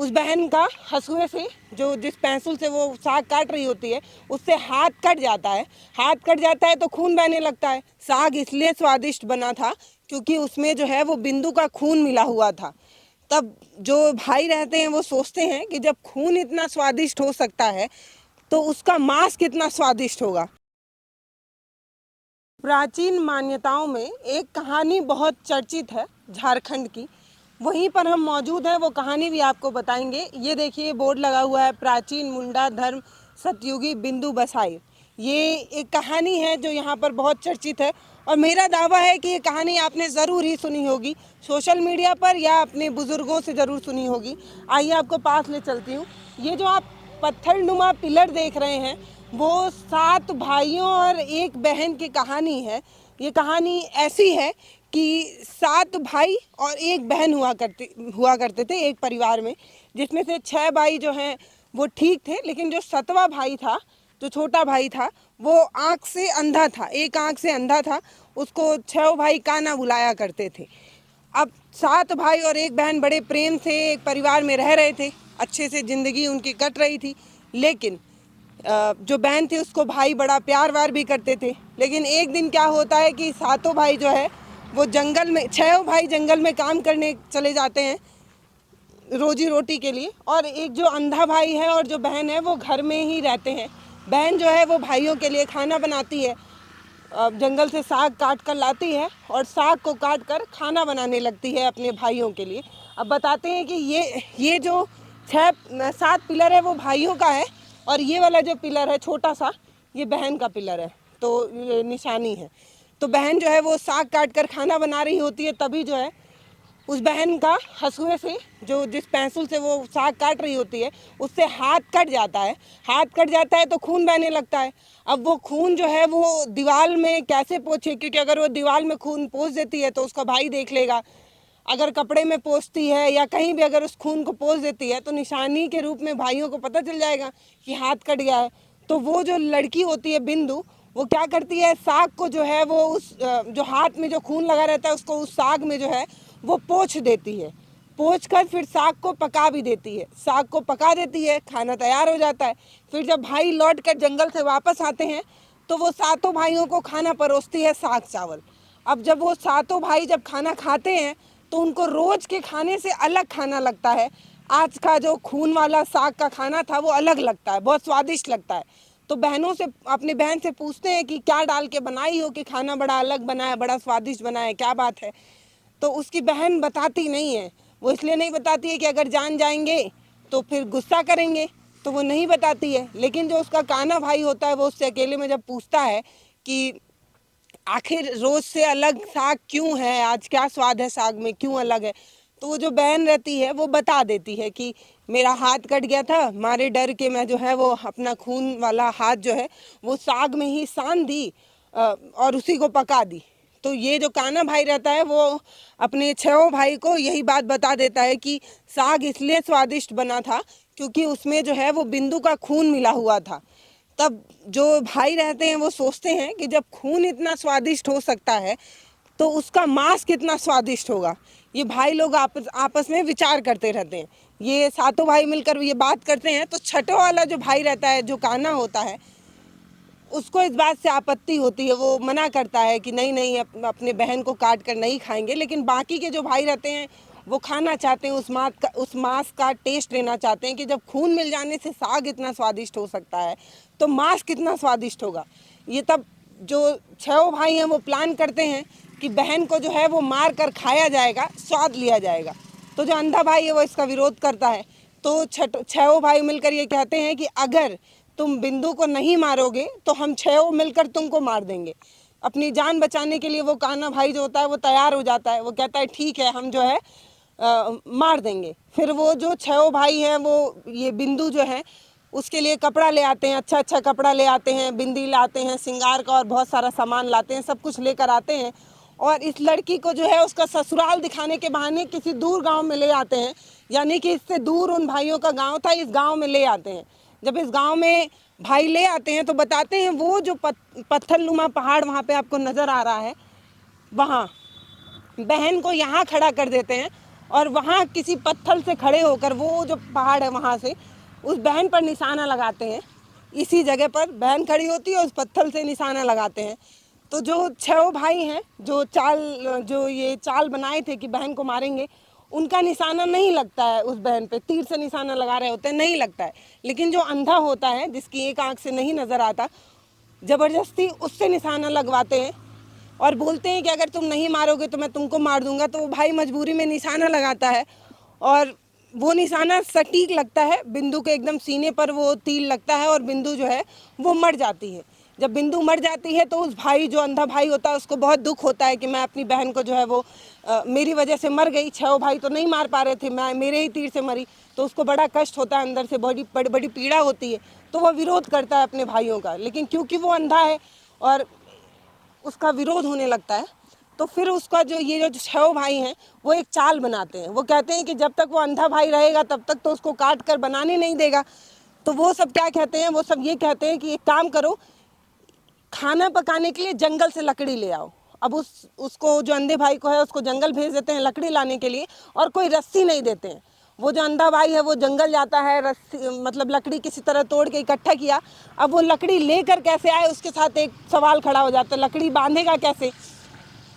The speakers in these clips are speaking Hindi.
उस बहन का हंसुए से जो जिस पेंसिल से वो साग काट रही होती है उससे हाथ कट जाता है। हाथ कट जाता है तो खून बहने लगता है। साग इसलिए स्वादिष्ट बना था क्योंकि उसमें जो है वो बिंदु का खून मिला हुआ था। तब जो भाई रहते हैं वो सोचते हैं कि जब खून इतना स्वादिष्ट हो सकता है तो उसका मांस कितना स्वादिष्ट होगा। प्राचीन मान्यताओं में एक कहानी बहुत चर्चित है झारखंड की, वहीं पर हम मौजूद हैं। वो कहानी भी आपको बताएंगे। ये देखिए बोर्ड लगा हुआ है, प्राचीन मुंडा धर्म सतयुगी बिंदु बसाई। ये एक कहानी है जो यहाँ पर बहुत चर्चित है और मेरा दावा है कि ये कहानी आपने ज़रूर ही सुनी होगी, सोशल मीडिया पर या अपने बुज़ुर्गों से ज़रूर सुनी होगी। आइए आपको पास ले चलती हूँ। ये जो आप पत्थरनुमा पिलर देख रहे हैं वो 7 भाइयों और एक बहन की कहानी है। ये कहानी ऐसी है कि 7 भाई और एक बहन हुआ करते थे एक परिवार में, जिसमें से 6 भाई जो हैं वो ठीक थे, लेकिन जो 7वां भाई था, जो छोटा भाई था, वो आँख से अंधा था, एक आँख से अंधा था। उसको 6 भाई काना बुलाया करते थे। अब 7 भाई और एक बहन बड़े प्रेम से एक परिवार में रह रहे थे, अच्छे से ज़िंदगी उनकी कट रही थी। लेकिन जो बहन थी उसको भाई बड़ा प्यार वार भी करते थे। लेकिन एक दिन क्या होता है कि 7 भाई जो है वो जंगल में, 6 भाई जंगल में काम करने चले जाते हैं रोजी रोटी के लिए, और एक जो अंधा भाई है और जो बहन है वो घर में ही रहते हैं। बहन जो है वो भाइयों के लिए खाना बनाती है, जंगल से साग काट कर लाती है और साग को काट कर खाना बनाने लगती है अपने भाइयों के लिए। अब बताते हैं कि ये जो 6-7 पिलर है वो भाइयों का है और ये वाला जो पिलर है छोटा सा, ये बहन का पिलर है। तो ये निशानी है। तो बहन जो है वो साग काट कर खाना बना रही होती है, तभी जो है उस बहन का हंसुए से जो जिस पेंसिल से वो साग काट रही होती है उससे हाथ कट जाता है। हाथ कट जाता है तो खून बहने लगता है। अब वो खून जो है वो दीवार में कैसे पोंछे, क्योंकि अगर वो दीवार में खून पोंछ देती है तो उसका भाई देख लेगा। अगर कपड़े में पोंछती है या कहीं भी अगर उस खून को पोंछ देती है तो निशानी के रूप में भाइयों को पता चल जाएगा कि हाथ कट गया है। तो वो जो लड़की होती है बिंदु, वो क्या करती है, साग को जो है वो उस जो हाथ में जो खून लगा रहता है उसको उस साग में जो है वो पोंछ देती है। पोंछ कर फिर साग को पका भी देती है। साग को पका देती है, खाना तैयार हो जाता है। फिर जब भाई लौट कर जंगल से वापस आते हैं तो वो 7 भाइयों को खाना परोसती है, साग चावल। अब जब वो 7 भाई जब खाना खाते हैं तो उनको रोज के खाने से अलग खाना लगता है। आज का जो खून वाला साग का खाना था वो अलग लगता है, बहुत स्वादिष्ट लगता है। तो बहनों से, अपनी बहन से पूछते हैं कि क्या डाल के बनाई हो कि खाना बड़ा अलग बना है, बड़ा स्वादिष्ट बना है, क्या बात है। तो उसकी बहन बताती नहीं है। वो इसलिए नहीं बताती है कि अगर जान जाएंगे तो फिर गुस्सा करेंगे, तो वो नहीं बताती है। लेकिन जो उसका काना भाई होता है वो उससे अकेले में जब पूछता है कि आखिर रोज से अलग साग क्यों है, आज क्या स्वाद है साग में, क्यों अलग है, तो वो जो बहन रहती है वो बता देती है कि मेरा हाथ कट गया था, मारे डर के मैं जो है वो अपना खून वाला हाथ जो है वो साग में ही सान दी और उसी को पका दी। तो ये जो काना भाई रहता है वो अपने 6 भाई को यही बात बता देता है कि साग इसलिए स्वादिष्ट बना था क्योंकि उसमें जो है वो बिंदु का खून मिला हुआ था। तब जो भाई रहते हैं वो सोचते हैं कि जब खून इतना स्वादिष्ट हो सकता है तो उसका मांस कितना स्वादिष्ट होगा। ये भाई लोग आपस में विचार करते रहते हैं। ये 7 भाई मिलकर ये बात करते हैं तो छठा वाला जो भाई रहता है, जो काना होता है, उसको इस बात से आपत्ति होती है। वो मना करता है कि नहीं नहीं, अपने बहन को काट कर नहीं खाएंगे। लेकिन बाकी के जो भाई रहते हैं वो खाना चाहते हैं, उस मांस का टेस्ट लेना चाहते हैं कि जब खून मिल जाने से साग इतना स्वादिष्ट हो सकता है तो मांस कितना स्वादिष्ट होगा। ये तब जो 6 भाई हैं वो प्लान करते हैं कि बहन को जो है वो मार कर खाया जाएगा, स्वाद लिया जाएगा। तो जो अंधा भाई है वो इसका विरोध करता है। तो 6 भाई मिलकर ये कहते हैं कि अगर तुम बिंदु को नहीं मारोगे तो हम 6 मिलकर तुमको मार देंगे। अपनी जान बचाने के लिए वो काना भाई जो होता है वो तैयार हो जाता है। वो कहता है ठीक है, हम जो है मार देंगे। फिर वो जो 6 भाई हैं वो ये बिंदु जो है उसके लिए कपड़ा ले आते हैं, अच्छा अच्छा कपड़ा ले आते हैं, बिंदी लाते हैं, श्रृंगार का और बहुत सारा सामान लाते हैं, सब कुछ लेकर आते हैं। और इस लड़की को जो है उसका ससुराल दिखाने के बहाने किसी दूर गांव में ले आते हैं। यानी कि इससे दूर उन भाइयों का गांव था, इस गांव में ले आते हैं। जब इस गांव में भाई ले आते हैं तो बताते हैं वो जो पत्थरनुमा पहाड़ वहाँ पे आपको नज़र आ रहा है, वहाँ बहन को यहाँ खड़ा कर देते हैं और वहाँ किसी पत्थर से खड़े होकर वो जो पहाड़ है वहाँ से उस बहन पर निशाना लगाते हैं। इसी जगह पर बहन खड़ी होती है, उस पत्थर से निशाना लगाते हैं। तो जो 6 भाई हैं जो ये चाल बनाए थे कि बहन को मारेंगे, उनका निशाना नहीं लगता है उस बहन पे, तीर से निशाना लगा रहे होते हैं, नहीं लगता है। लेकिन जो अंधा होता है, जिसकी एक आंख से नहीं नज़र आता, ज़बरदस्ती उससे निशाना लगवाते हैं और बोलते हैं कि अगर तुम नहीं मारोगे तो मैं तुमको मार दूंगा। तो वो भाई मजबूरी में निशाना लगाता है और वो निशाना सटीक लगता है, बिंदु के एकदम सीने पर वो तीर लगता है और बिंदु जो है वो मर जाती है। जब बिंदु मर जाती है तो उस भाई, जो अंधा भाई होता है, उसको बहुत दुख होता है कि मैं अपनी बहन को जो है वो मेरी वजह से मर गई। 6 भाई तो नहीं मार पा रहे थे, मैं मेरे ही तीर से मरी। तो उसको बड़ा कष्ट होता है, अंदर से बड़ी बड़ी पीड़ा होती है। तो वह विरोध करता है अपने भाइयों का, लेकिन क्योंकि वो अंधा है और उसका विरोध होने लगता है, तो फिर उसका जो 6 भाई हैं वो एक चाल बनाते हैं। वो कहते हैं कि जब तक वो अंधा भाई रहेगा तब तक तो उसको काट कर बनाने नहीं देगा। तो वो सब क्या कहते हैं, वो सब ये कहते हैं कि एक काम करो, खाना पकाने के लिए जंगल से लकड़ी ले आओ। अब उसको जो अंधे भाई को है उसको जंगल भेज देते हैं लकड़ी लाने के लिए, और कोई रस्सी नहीं देते हैं। वो जो अंधा भाई है वो जंगल जाता है, रस्सी मतलब लकड़ी किसी तरह तोड़ के इकट्ठा किया। अब वो लकड़ी लेकर कैसे आए, उसके साथ एक सवाल खड़ा हो जाता है, लकड़ी बांधेगा कैसे।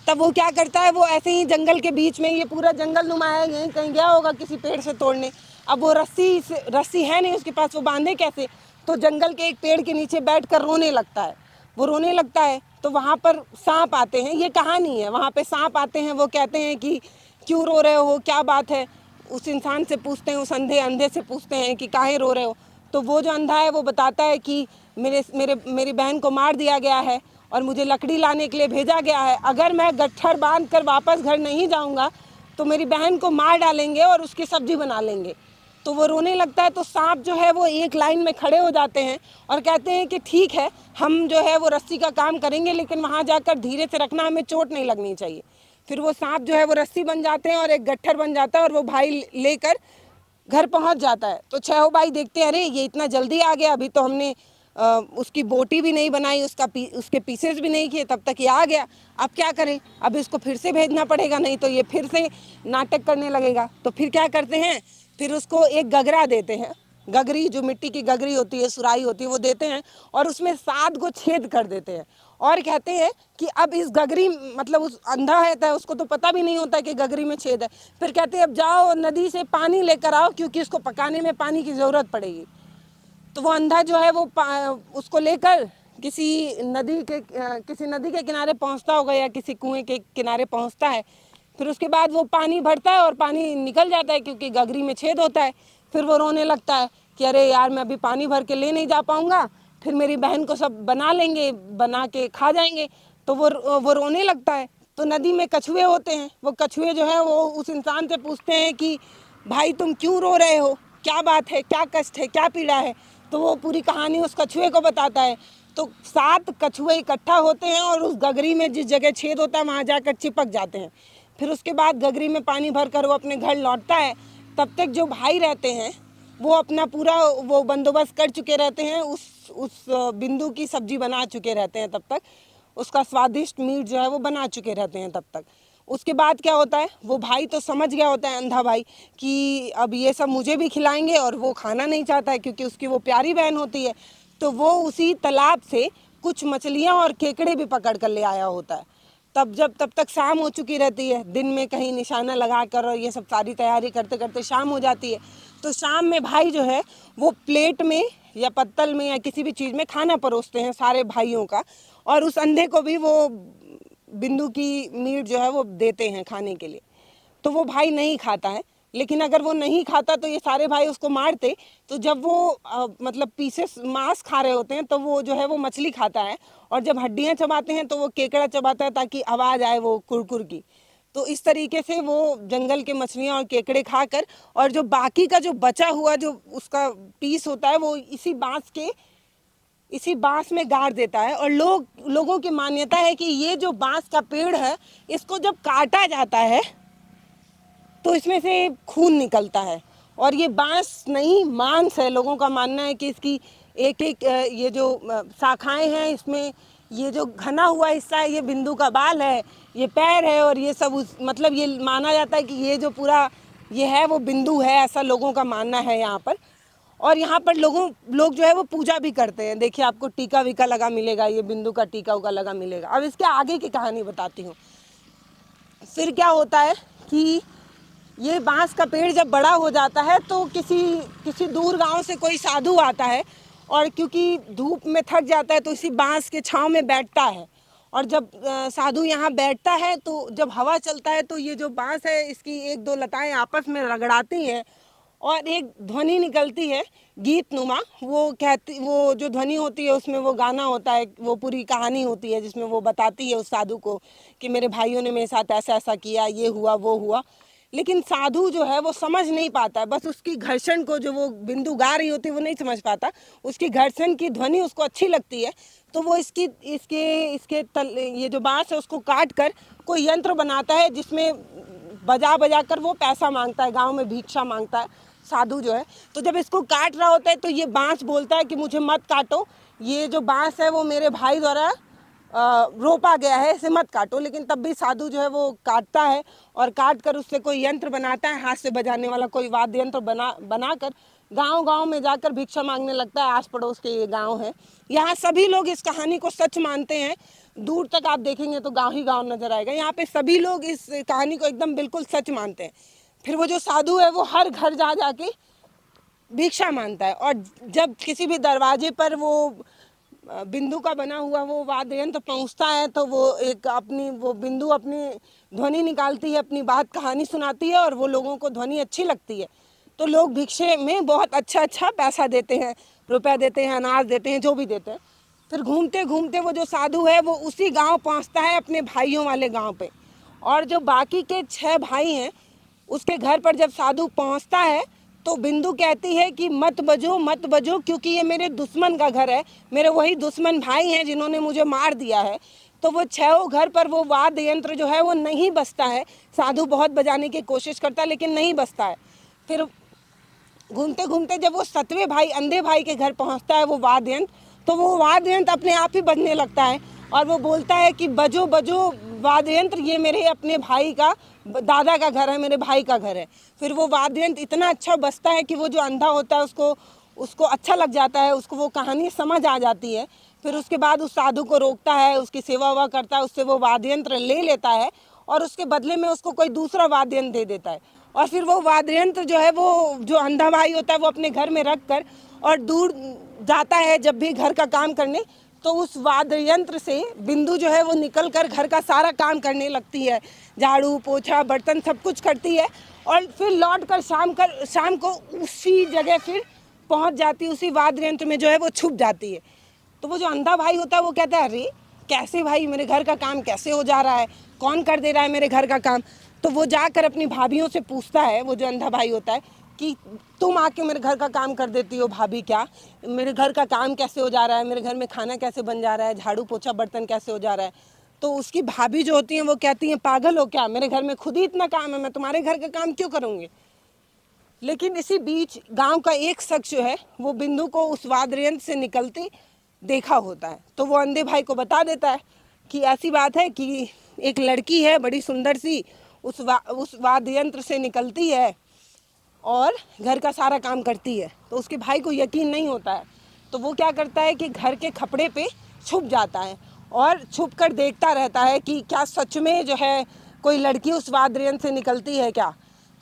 तब वो क्या करता है, वो ऐसे ही जंगल के बीच में, ये पूरा जंगल नुमाया है, कहीं गया होगा किसी पेड़ से तोड़ने। अब वो रस्सी है नहीं उसके पास, वो बांधे कैसे। तो जंगल के एक पेड़ के नीचे बैठ कर रोने लगता है। वो रोने लगता है तो वहाँ पर सांप आते हैं, ये कहानी है, वहाँ पे सांप आते हैं। वो कहते हैं कि क्यों रो रहे हो, क्या बात है। उस इंसान से पूछते हैं, उस अंधे से पूछते हैं कि काहे रो रहे हो। तो वो जो अंधा है वो बताता है कि मेरी बहन को मार दिया गया है और मुझे लकड़ी लाने के लिए भेजा गया है। अगर मैं गट्ठर बांध कर वापस घर नहीं जाऊंगा तो मेरी बहन को मार डालेंगे और उसकी सब्जी बना लेंगे। तो वो रोने लगता है। तो सांप जो है वो एक लाइन में खड़े हो जाते हैं और कहते हैं कि ठीक है, हम जो है वो रस्सी का काम करेंगे, लेकिन वहाँ जाकर धीरे से रखना, हमें चोट नहीं लगनी चाहिए। फिर वो सांप जो है वो रस्सी बन जाते हैं और एक गट्ठर बन जाता है और वो भाई लेकर घर पहुंच जाता है। तो 6 भाई देखते हैं, अरे ये इतना जल्दी आ गया, अभी तो हमने उसकी बोटी भी नहीं बनाई, उसके पीसेस भी नहीं किए, तब तक ये आ गया। अब क्या करें, अब इसको फिर से भेजना पड़ेगा, नहीं तो ये फिर से नाटक करने लगेगा। तो फिर क्या करते हैं, फिर उसको एक गगरा देते हैं, गगरी, जो मिट्टी की गगरी होती है, सुराही होती है, वो देते हैं और उसमें 7 को छेद कर देते हैं और कहते हैं कि अब इस गगरी, मतलब उस अंधा है उसको तो पता भी नहीं होता कि गगरी में छेद है। फिर कहते हैं अब जाओ नदी से पानी लेकर आओ, क्योंकि इसको पकाने में पानी की ज़रूरत पड़ेगी। तो वो अंधा जो है वो उसको लेकर किसी नदी के किनारे पहुंचता होगा या किसी कुएं के किनारे पहुंचता है। फिर उसके बाद वो पानी भरता है और पानी निकल जाता है, क्योंकि गगरी में छेद होता है। फिर वो रोने लगता है कि अरे यार, मैं अभी पानी भर के ले नहीं जा पाऊंगा, फिर मेरी बहन को सब बना लेंगे, बना के खा जाएंगे। तो वो रोने लगता है। तो नदी में कछुए होते हैं, वो कछुए जो है वो उस इंसान से पूछते हैं कि भाई तुम क्यों रो रहे हो, क्या बात है, क्या कष्ट है, क्या पीड़ा है। तो वो पूरी कहानी उस कछुए को बताता है। तो 7 कछुए इकट्ठा होते हैं और उस गगरी में जिस जगह छेद होता है वहाँ जाकर चिपक जाते हैं। फिर उसके बाद गगरी में पानी भरकर वो अपने घर लौटता है। तब तक जो भाई रहते हैं वो अपना पूरा वो बंदोबस्त कर चुके रहते हैं, उस बिंदु की सब्जी बना चुके रहते हैं, तब तक उसका स्वादिष्ट मीट जो है वो बना चुके रहते हैं तब तक। उसके बाद क्या होता है, वो भाई तो समझ गया होता है, अंधा भाई, कि अब ये सब मुझे भी खिलाएंगे, और वो खाना नहीं चाहता है क्योंकि उसकी वो प्यारी बहन होती है। तो वो उसी तालाब से कुछ मछलियाँ और केकड़े भी पकड़ कर ले आया होता है। तब तक शाम हो चुकी रहती है, दिन में कहीं निशाना लगा कर और ये सब सारी तैयारी करते करते शाम हो जाती है। तो शाम में भाई जो है वो प्लेट में या पत्तल में या किसी भी चीज़ में खाना परोसते हैं सारे भाइयों का, और उस अंधे को भी वो बिंदु की मीट जो है वो देते हैं खाने के लिए। तो वो भाई नहीं खाता है, लेकिन अगर वो नहीं खाता तो ये सारे भाई उसको मारते। तो जब वो मतलब पीसेस मांस खा रहे होते हैं तो वो जो है वो मछली खाता है, और जब हड्डियां चबाते हैं तो वो केकड़ा चबाता है ताकि आवाज़ आए वो कुरकुर की। तो इस तरीके से वो जंगल के मछलियाँ और केकड़े खाकर, और जो बाकी का जो बचा हुआ जो उसका पीस होता है वो इसी बांस में गाड़ देता है। और लोगों की मान्यता है कि ये जो बांस का पेड़ है, इसको जब काटा जाता है तो इसमें से खून निकलता है, और ये बांस नहीं मांस है। लोगों का मानना है कि इसकी एक एक ये जो शाखाएं हैं, इसमें ये जो घना हुआ हिस्सा है ये बिंदु का बाल है, ये पैर है, और ये सब मतलब ये माना जाता है कि ये जो पूरा ये है वो बिंदु है, ऐसा लोगों का मानना है यहाँ पर। और यहाँ पर लोग जो है वो पूजा भी करते हैं। देखिए आपको टीका वीका लगा मिलेगा, ये बिंदु का टीका उका लगा मिलेगा। अब इसके आगे की कहानी बताती हूँ। फिर क्या होता है कि ये बांस का पेड़ जब बड़ा हो जाता है तो किसी दूर गांव से कोई साधु आता है, और क्योंकि धूप में थक जाता है तो इसी बांस के छांव में बैठता है। और जब साधु यहाँ बैठता है तो जब हवा चलता है तो ये जो बांस है इसकी एक दो लताएं आपस में रगड़ाती हैं और एक ध्वनि निकलती है गीत नुमा। वो जो ध्वनि होती है उसमें वो गाना होता है, वो पूरी कहानी होती है जिसमें वो बताती है उस साधु को कि मेरे भाइयों ने मेरे साथ ऐसा ऐसा किया, ये हुआ वो हुआ। लेकिन साधु जो है वो समझ नहीं पाता है, बस उसकी घर्षण को जो वो बिंदु गा रही होती है वो नहीं समझ पाता, उसकी घर्षण की ध्वनि उसको अच्छी लगती है। तो वो ये जो बांस है उसको काट कर कोई यंत्र बनाता है जिसमें बजा बजा कर वो पैसा मांगता है, गांव में भिक्षा मांगता है साधु जो है। तो जब इसको काट रहा होता है तो ये बांस बोलता है कि मुझे मत काटो, ये जो बांस है वो मेरे भाई द्वारा रोपा गया है, इसे मत काटो। लेकिन तब भी साधु जो है वो काटता है और काट कर उससे कोई यंत्र बनाता है, हाथ से बजाने वाला कोई वाद्य यंत्र बनाकर गांव में जाकर भिक्षा मांगने लगता है। आस पड़ोस के ये गांव है, यहाँ सभी लोग इस कहानी को सच मानते हैं। दूर तक आप देखेंगे तो गांव ही गांव नजर आएगा। यहाँ पे सभी लोग इस कहानी को एकदम बिल्कुल सच मानते हैं। फिर वो जो साधु है वो हर घर जा जाके भिक्षा मांगता है, और जब किसी भी दरवाजे पर वो बिंदु का बना हुआ वो वाद्य यंत्र पहुँचता है तो वो बिंदु अपनी ध्वनि निकालती है, अपनी बात कहानी सुनाती है, और वो लोगों को ध्वनि अच्छी लगती है तो लोग भिक्षे में बहुत अच्छा पैसा देते हैं, रुपया देते हैं, अनाज देते हैं, जो भी देते हैं। फिर घूमते घूमते वो जो साधु है वो उसी गांव पहुंचता है, अपने भाइयों वाले गांव पे। और जो बाकी के 6 भाई हैं उसके घर पर जब साधु पहुंचता है तो बिंदु कहती है कि मत बजो क्योंकि ये मेरे दुश्मन का घर है, मेरे वही दुश्मन भाई हैं जिन्होंने मुझे मार दिया है। तो वो 6 घर पर वो वाद्य यंत्र जो है वो नहीं बजता है। साधु बहुत बजाने की कोशिश करता है लेकिन नहीं बजता है। फिर घूमते घूमते जब वो 7वें भाई अंधे भाई के घर पहुंचता है वो वाद्य यंत्र, तो वो वाद्य यंत्र अपने आप ही बजने लगता है और वो बोलता है कि बजो वाद्य यंत्र, ये मेरे अपने भाई का दादा का घर है, मेरे भाई का घर है। फिर वो वाद्य यंत्र इतना अच्छा बजता है कि वो जो अंधा होता है उसको अच्छा लग जाता है, उसको वो कहानी समझ आ जाती है। फिर उसके बाद उस साधु को रोकता है, उसकी सेवा वेवा करता है, उससे वो वाद्य यंत्र ले लेता है और उसके बदले में उसको कोई दूसरा वाद्य यंत्र दे देता है। और फिर वो वाद्य यंत्र जो है वो जो अंधा भाई होता है वो अपने घर में रख कर और दूर जाता है जब भी घर का काम करने, तो उस वाद्य यंत्र से बिंदु जो है वो निकल कर घर का सारा काम करने लगती है, झाड़ू पोछा बर्तन सब कुछ करती है। और फिर लौट कर शाम को उसी जगह फिर पहुंच जाती है, उसी वाद्य यंत्र में जो है वो छुप जाती है। तो वो जो अंधा भाई होता है वो कहता है अरे कैसे भाई, मेरे घर का काम कैसे हो जा रहा है, कौन कर दे रहा है मेरे घर का काम। तो वो जाकर अपनी भाभियों से पूछता है, वो जो अंधा भाई होता है, कि तुम आके मेरे घर का काम कर देती हो भाभी क्या, मेरे घर का काम कैसे हो जा रहा है, मेरे घर में खाना कैसे बन जा रहा है, झाड़ू पोछा बर्तन कैसे हो जा रहा है। तो उसकी भाभी जो होती हैं वो कहती हैं पागल हो क्या, मेरे घर में खुद ही इतना काम है, मैं तुम्हारे घर का काम क्यों करूँगी। लेकिन इसी बीच गांव का एक शख्स जो है वो बिंदु को उस वाद्य यंत्र से निकलते देखा होता है, तो वो अंधे भाई को बता देता है कि ऐसी बात है कि एक लड़की है बड़ी सुंदर सी, उस वाद्य यंत्र से निकलती है और घर का सारा काम करती है। तो उसके भाई को यकीन नहीं होता है, तो वो क्या करता है कि घर के खपड़े पे छुप जाता है और छुप कर देखता रहता है कि क्या सच में जो है कोई लड़की उस वाद्य यंत्र से निकलती है क्या।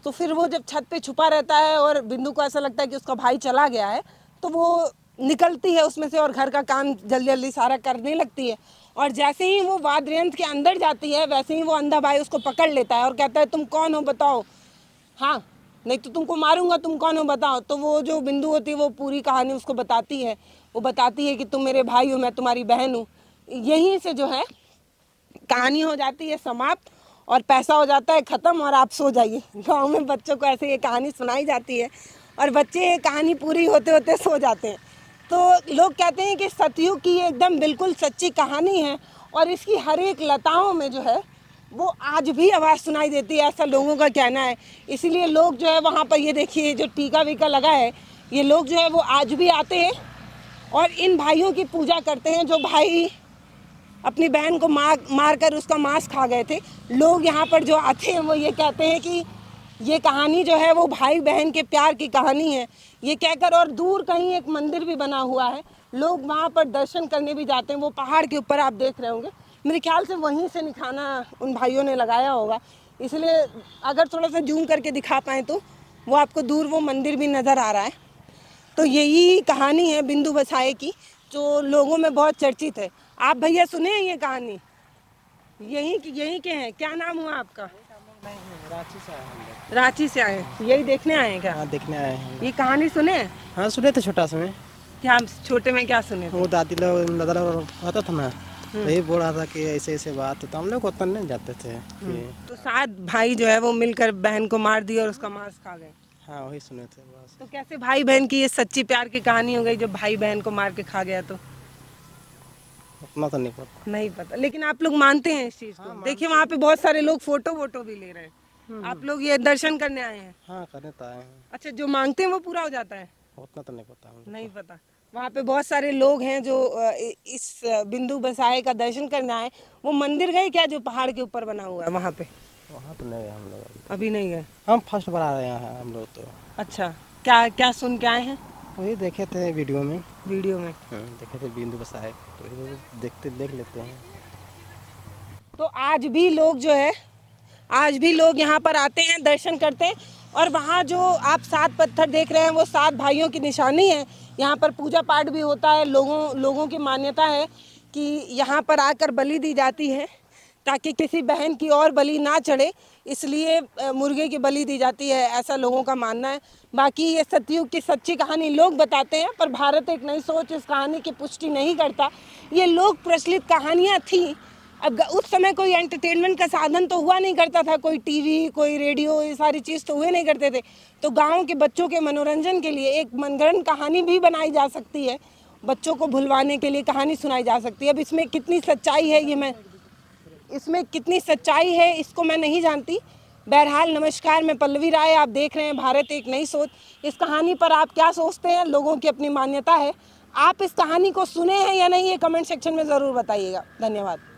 तो फिर वो जब छत पे छुपा रहता है और बिंदु को ऐसा लगता है कि उसका भाई चला गया है, तो वो निकलती है उसमें से और घर का काम जल्दी जल्दी सारा करने लगती है। और जैसे ही वो वाद्य यंत्र के अंदर जाती है वैसे ही वो अंधा भाई उसको पकड़ लेता है और कहता है तुम कौन हो बताओ, हाँ नहीं तो तुमको मारूंगा, तुम कौन हो बताओ। तो वो जो बिंदु होती है वो पूरी कहानी उसको बताती है, वो बताती है कि तुम मेरे भाई हो, मैं तुम्हारी बहन हूँ। यहीं से जो है कहानी हो जाती है समाप्त और पैसा हो जाता है ख़त्म और आप सो जाइए। गांव में बच्चों को ऐसे ये कहानी सुनाई जाती है और बच्चे ये कहानी पूरी होते होते सो जाते हैं। तो लोग कहते हैं कि सतयुग की ये एकदम बिल्कुल सच्ची कहानी है और इसकी हर एक लताओं में जो है वो आज भी आवाज़ सुनाई देती है, ऐसा लोगों का कहना है। इसीलिए लोग जो है वहाँ पर ये देखिए जो टीका वीका लगा है, ये लोग जो है वो आज भी आते हैं और इन भाइयों की पूजा करते हैं जो भाई अपनी बहन को मार कर उसका मांस खा गए थे। लोग यहाँ पर जो आते हैं वो ये कहते हैं कि ये कहानी जो है वो भाई बहन के प्यार की कहानी है ये कहकर। और दूर कहीं एक मंदिर भी बना हुआ है, लोग वहाँ पर दर्शन करने भी जाते हैं। वो पहाड़ के ऊपर आप देख रहे होंगे, मेरे ख्याल से वहीं से निशाना उन भाइयों ने लगाया होगा, इसलिए अगर थोड़ा सा जूम करके दिखा पाएँ तो वो आपको दूर वो मंदिर भी नज़र आ रहा है। तो यही कहानी है बिंदु बसाए की, जो लोगों में बहुत चर्चित है। आप भैया सुने हैं ये कहानी? यहीं के हैं? क्या नाम हुआ आपका? रांची से आए हम लोग। रांची से आए हैं? यही देखने आए हैं क्या? हाँ, देखने आए हैं। ये कहानी सुने हैं? हाँ, सुने थे छोटा सा में। क्या छोटे में क्या सुने थे? वो दादी लोग दादा लोग आता था ना, वही बोल रहा था कि ऐसे ऐसे बात, तो हम लोग उतना नहीं जाते थे कि तो 7 भाई जो है वो मिलकर बहन को मार दिया और उसका मांस खा गए। हाँ वही सुने थे बस। तो कैसे भाई बहन की ये सच्ची प्यार की कहानी हो गई जब भाई बहन को मार के खा गया? तो उतना तो नहीं पता। नहीं पता, लेकिन आप लोग मानते हैं इस चीज को? देखिए वहाँ पे बहुत सारे लोग फोटो वोटो भी ले रहे हैं। आप लोग ये दर्शन करने आए हैं? हाँ, करने तो आए हैं। अच्छा, जो मांगते हैं वो पूरा हो जाता है? उतना तो नहीं पता हमको। नहीं पता। वहाँ पे बहुत सारे लोग हैं जो इस बिंदु बसाए का दर्शन करने आए। वो मंदिर गए क्या जो पहाड़ के ऊपर बना हुआ है वहाँ पे? वहाँ तो नहीं गए हम लोग। अभी नहीं गए? हम फर्स्ट बार आ रहे हैं हम लोग तो। अच्छा, क्या क्या सुन के आए हैं? वही देखे थे वीडियो में। वीडियो में देखे थे बिंदु बसाए, तो वही देख लेते हैं। तो आज भी लोग जो है, आज भी लोग यहाँ पर आते हैं, दर्शन करते हैं। और वहाँ जो आप 7 पत्थर देख रहे हैं वो 7 भाइयों की निशानी है। यहाँ पर पूजा पाठ भी होता है। लोगों की मान्यता है कि यहाँ पर आकर बलि दी जाती है ताकि किसी बहन की और बलि ना चढ़े, इसलिए मुर्गे की बलि दी जाती है, ऐसा लोगों का मानना है। बाकी ये सतयुग की सच्ची कहानी लोग बताते हैं, पर भारत एक नई सोच इस कहानी की पुष्टि नहीं करता। ये लोक प्रचलित कहानियाँ थी। अब उस समय कोई एंटरटेनमेंट का साधन तो हुआ नहीं करता था, कोई टीवी, कोई रेडियो, ये सारी चीज़ तो हुए नहीं करते थे। तो गांव के बच्चों के मनोरंजन के लिए एक मनगढ़ंत कहानी भी बनाई जा सकती है, बच्चों को भुलवाने के लिए कहानी सुनाई जा सकती है। अब इसमें कितनी सच्चाई है इसको मैं नहीं जानती। बहरहाल नमस्कार, मैं पल्लवी राय, आप देख रहे हैं भारत एक नई सोच। इस कहानी पर आप क्या सोचते हैं? लोगों की अपनी मान्यता है। आप इस कहानी को सुने हैं या नहीं, ये कमेंट सेक्शन में ज़रूर बताइएगा। धन्यवाद।